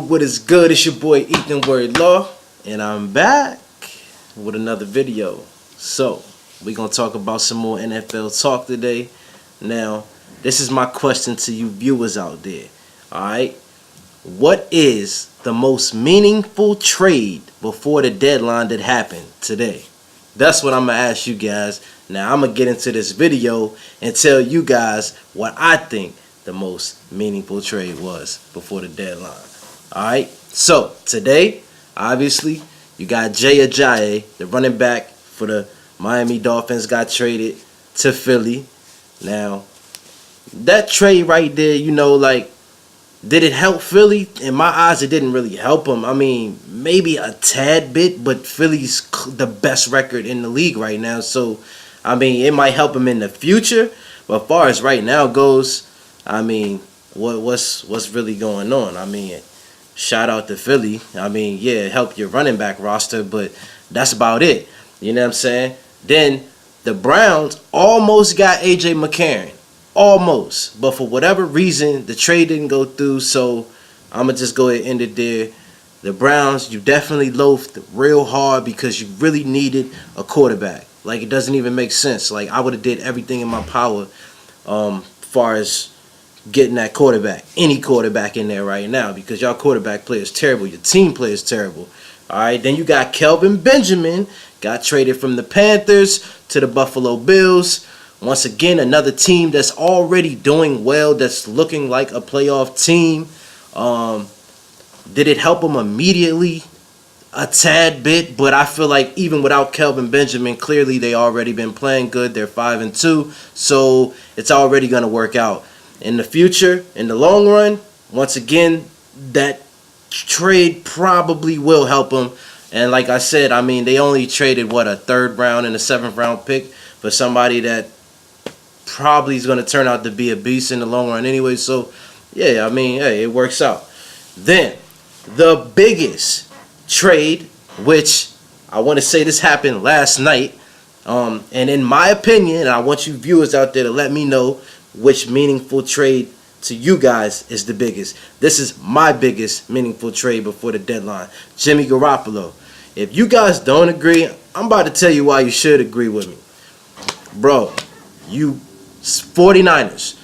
what is good? It's your boy Ethan Word Law, and I'm back with another video. So, we're going to talk about some more NFL talk today. Now, this is my question to you viewers out there. Alright? What is the most meaningful trade before the deadline that happened today? That's what I'm going to ask you guys. Now, I'm going to get into this video and tell you guys what I think the most meaningful trade was before the deadline. Alright, so today, obviously, you got Jay Ajayi, the running back for the Miami Dolphins, got traded to Philly. Now, that trade right there, did it help Philly? In my eyes, it didn't really help them. I mean, maybe a tad bit, but Philly's the best record in the league right now. So, I mean, it might help them in the future. But as far as right now goes, I mean, what's really going on? I mean, shout out to Philly. I mean, yeah, help your running back roster, but that's about it. You know what I'm saying? Then the Browns almost got A.J. McCarron. Almost. But for whatever reason, the trade didn't go through, so I'm going to just go ahead and end it there. The Browns, you definitely loafed real hard because you really needed a quarterback. Like, it doesn't even make sense. Like, I would have did everything in my power far as getting that quarterback, any quarterback in there right now, because y'all quarterback play is terrible. Your team play is terrible. All right, then you got Kelvin Benjamin, got traded from the Panthers to the Buffalo Bills. Once again, another team that's already doing well, that's looking like a playoff team. Did it help them immediately? A tad bit, but I feel like even without Kelvin Benjamin, clearly they already been playing good. They're 5-2, so it's already going to work out. In the future, in the long run, once again, that trade probably will help them. And like I said, I mean, they only traded, a third round and a 7th round pick for somebody that probably is going to turn out to be a beast in the long run anyway. So, yeah, I mean, hey, it works out. Then, the biggest trade, which I want to say this happened last night, and in my opinion, and I want you viewers out there to let me know which meaningful trade to you guys is the biggest. This is my biggest meaningful trade before the deadline. Jimmy Garoppolo. If you guys don't agree, I'm about to tell you why you should agree with me. Bro, you 49ers,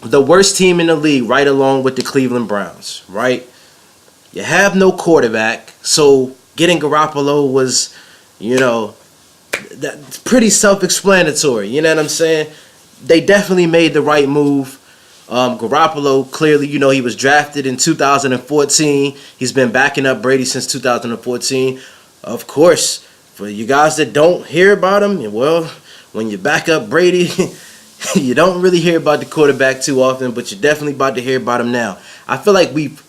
the worst team in the league, right along with the Cleveland Browns, right? You have no quarterback, so getting Garoppolo was, that's pretty self-explanatory. You know what I'm saying? They definitely made the right move. Garoppolo, clearly, he was drafted in 2014. He's been backing up Brady since 2014. Of course, for you guys that don't hear about him, well, when you back up Brady, you don't really hear about the quarterback too often, but you're definitely about to hear about him now. I feel like we've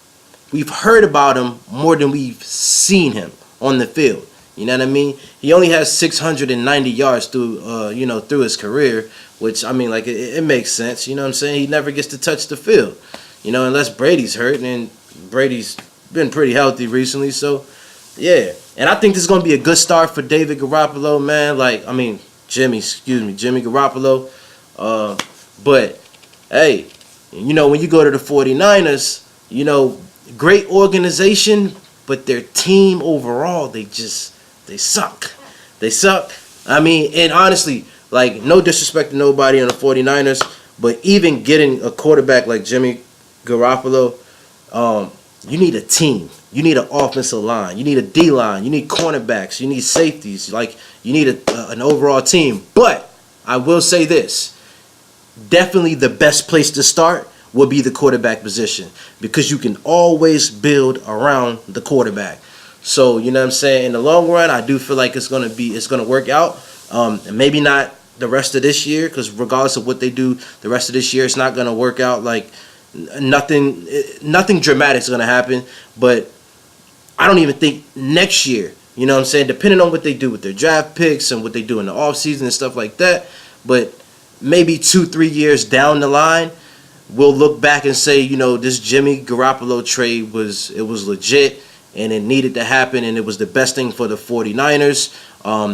heard about him more than we've seen him on the field. You know what I mean? He only has 690 yards through his career, which, I mean, like, it makes sense. You know what I'm saying? He never gets to touch the field, unless Brady's hurt, and Brady's been pretty healthy recently. So, yeah. And I think this is going to be a good start for David Garoppolo, man. Jimmy Garoppolo. But, hey, when you go to the 49ers, great organization, but their team overall, they suck. They suck. I mean, and honestly, like, no disrespect to nobody on the 49ers, but even getting a quarterback like Jimmy Garoppolo, you need a team. You need an offensive line. You need a D-line. You need cornerbacks. You need safeties. Like, you need an overall team. But I will say this. Definitely the best place to start will be the quarterback position, because you can always build around the quarterback. So, you know what I'm saying? In the long run, I do feel like it's going to work out. And maybe not the rest of this year, because regardless of what they do the rest of this year, it's not going to work out. Like, nothing dramatic is going to happen. But I don't even think next year, you know what I'm saying, depending on what they do with their draft picks and what they do in the offseason and stuff like that, but maybe 2-3 years down the line, we'll look back and say, this Jimmy Garoppolo trade was legit, and it needed to happen, and it was the best thing for the 49ers.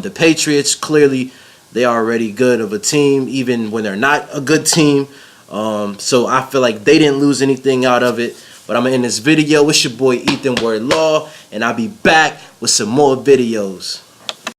The Patriots, clearly, they are already good of a team, even when they're not a good team. So I feel like they didn't lose anything out of it. But I'm gonna end this video. It's your boy Ethan Word Law, and I'll be back with some more videos.